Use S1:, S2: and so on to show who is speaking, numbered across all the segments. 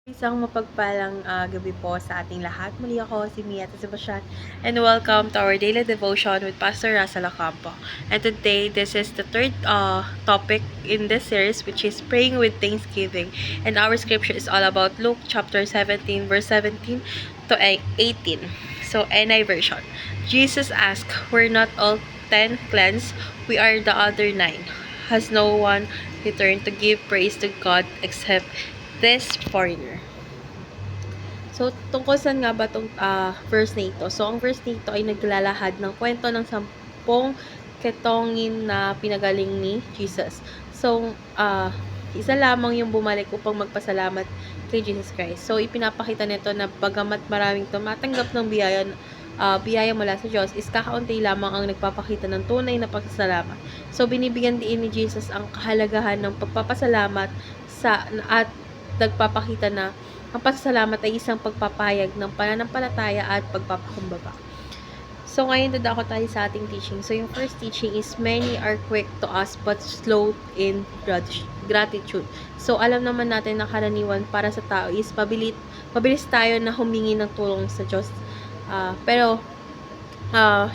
S1: Isang mapagpalang gabi po sa ating lahat. Muli ako si Mia Sebastian and welcome to our daily devotion with Pastor Russell Ocampo. And today, this is the third topic in this series, which is praying with thanksgiving. And our scripture is all about Luke chapter 17, verse 17 to 18. So, NI version. Jesus asked, "We're not all 10 cleansed? We are the other 9. Has no one returned to give praise to God except this foreigner?" So, tungkol saan nga ba itong verse na ito? So, ang verse na ito ay naglalahad ng kwento ng 10 ketongin na pinagaling ni Jesus. So, isa lamang yung bumalik upang magpasalamat kay Jesus Christ. So, ipinapakita nito na bagamat maraming tumatanggap ng biyaya mula sa Diyos, is kakaunti lamang ang nagpapakita ng tunay na pagpasalamat. So, binibigyan din ni Jesus ang kahalagahan ng pagpapasalamat at nagpapakita na ang pasasalamat ay isang pagpapahayag ng pananampalataya at pagpapakumbaba. So, ngayon dadako tayo sa ating teaching. So, yung first teaching is, many are quick to ask but slow in gratitude. So, alam naman natin na karaniwan para sa tao is mabilis tayo na humingi ng tulong sa Diyos. Pero,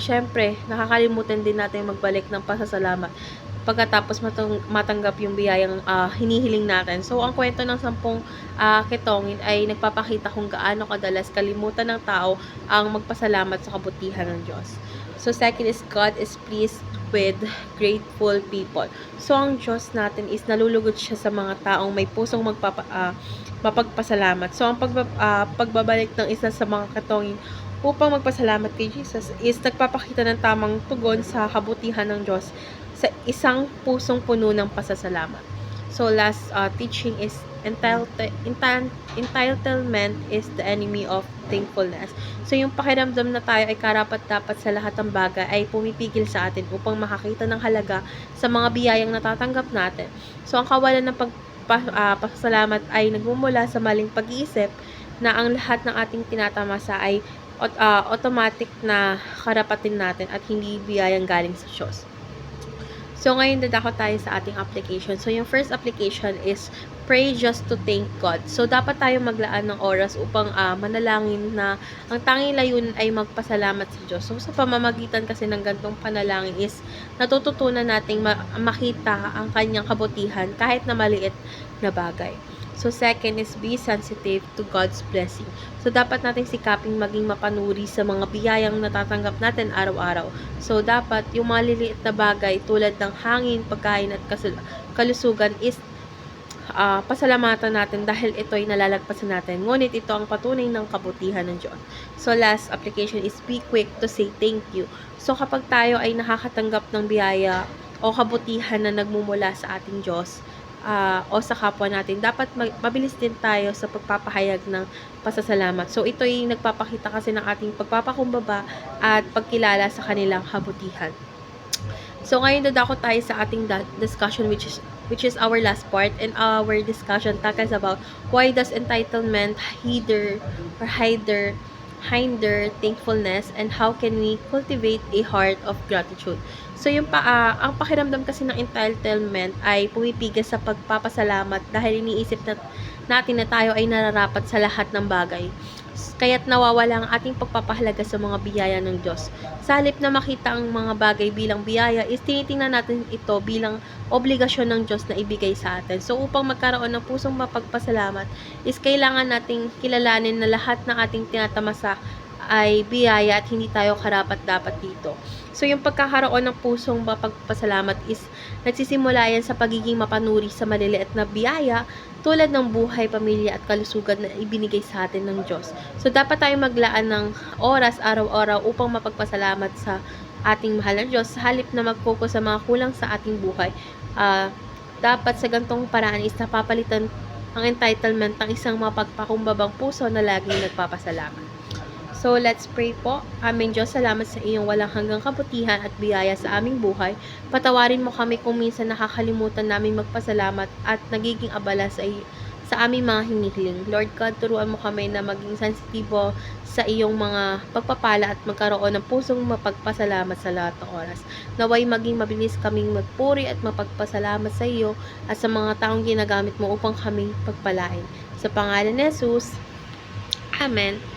S1: syempre, nakakalimutan din natin magbalik ng pasasalamat pagkatapos matanggap yung biyayang hinihiling natin. So, ang kwento ng 10 ketongin ay nagpapakita kung gaano kadalas kalimutan ng tao ang magpasalamat sa kabutihan ng Diyos. So, second is, God is pleased with grateful people. So, ang Diyos natin is nalulugod siya sa mga taong may pusong mapagpasalamat. So, ang pagbabalik ng isa sa mga ketongin upang magpasalamat kay Jesus is nagpapakita ng tamang tugon sa kabutihan ng Diyos sa isang pusong puno ng pasasalamat. So, last teaching is, entitlement is the enemy of thankfulness. So, yung pakiramdam na tayo ay karapat-dapat sa lahat ng bagay ay pumipigil sa atin upang makakita ng halaga sa mga biyayang natatanggap natin. So, ang kawalan ng pasasalamat ay nagmumula sa maling pag-iisip na ang lahat ng ating tinatamasa ay automatic na karapatin natin at hindi biyayang galing sa Diyos. So, ngayon dadako tayo sa ating application. So, yung first application is pray just to thank God. So, dapat tayo maglaan ng oras upang manalangin na ang tanging layunin ay magpasalamat sa Diyos. So, sa pamamagitan kasi ng gantong panalangin is natututunan nating makita ang kanyang kabutihan kahit na maliit na bagay. So, second is be sensitive to God's blessing. So, dapat nating sikaping maging mapanuri sa mga biyayang natatanggap natin araw-araw. So, dapat yung maliliit na bagay tulad ng hangin, pagkain at kalusugan is pasalamatan natin dahil ito ay nalalagpasan natin. Ngunit ito ang patunay ng kabutihan ng Diyos. So, last application is be quick to say thank you. So, kapag tayo ay nakakatanggap ng biyaya o kabutihan na nagmumula sa ating Diyos, o sa kapwa natin, dapat mabilis din tayo sa pagpapahayag ng pasasalamat. So, ito ay nagpapakita kasi ng ating pagpapakumbaba at pagkilala sa kanilang kabutihan. So, ngayon dadako tayo sa ating discussion which is our last part, and our discussion tackles about why does entitlement hinder thankfulness, and how can we cultivate a heart of gratitude. So, ang pakiramdam kasi ng entitlement ay pumipigil sa pagpapasalamat dahil iniisip natin na tayo ay nararapat sa lahat ng bagay. Kaya't nawawala ang ating pagpapahalaga sa mga biyaya ng Diyos. Sa halip na makita ang mga bagay bilang biyaya, is tinitingnan natin ito bilang obligasyon ng Diyos na ibigay sa atin. So, upang magkaroon ng pusong mapagpasalamat, is kailangan nating kilalanin na lahat ng ating tinatamasa ay biyaya at hindi tayo karapat-dapat dito. So, yung pagkakaroon ng pusong mapagpasalamat is nagsisimula yan sa pagiging mapanuri sa maliliit na biyaya tulad ng buhay, pamilya at kalusugan na ibinigay sa atin ng Diyos. So, dapat tayo maglaan ng oras araw-araw upang mapagpasalamat sa ating mahal na Diyos. Sa halip na mag-focus sa mga kulang sa ating buhay, dapat sa gantong paraan is napapalitan ang entitlement ng isang mapagpakumbabang puso na laging nagpapasalamat. So, let's pray po. Aming Diyos, salamat sa iyong walang hanggang kabutihan at biyaya sa aming buhay. Patawarin mo kami kung minsan nakakalimutan namin magpasalamat at nagiging abala sa aming mga hinihiling. Lord God, turuan mo kami na maging sensitibo sa iyong mga pagpapala at magkaroon ng pusong mapagpasalamat sa lahat ng oras. Naway maging mabilis kaming magpuri at mapagpasalamat sa iyo at sa mga taong ginagamit mo upang kami pagpalain. Sa pangalan ni Jesus. Amen.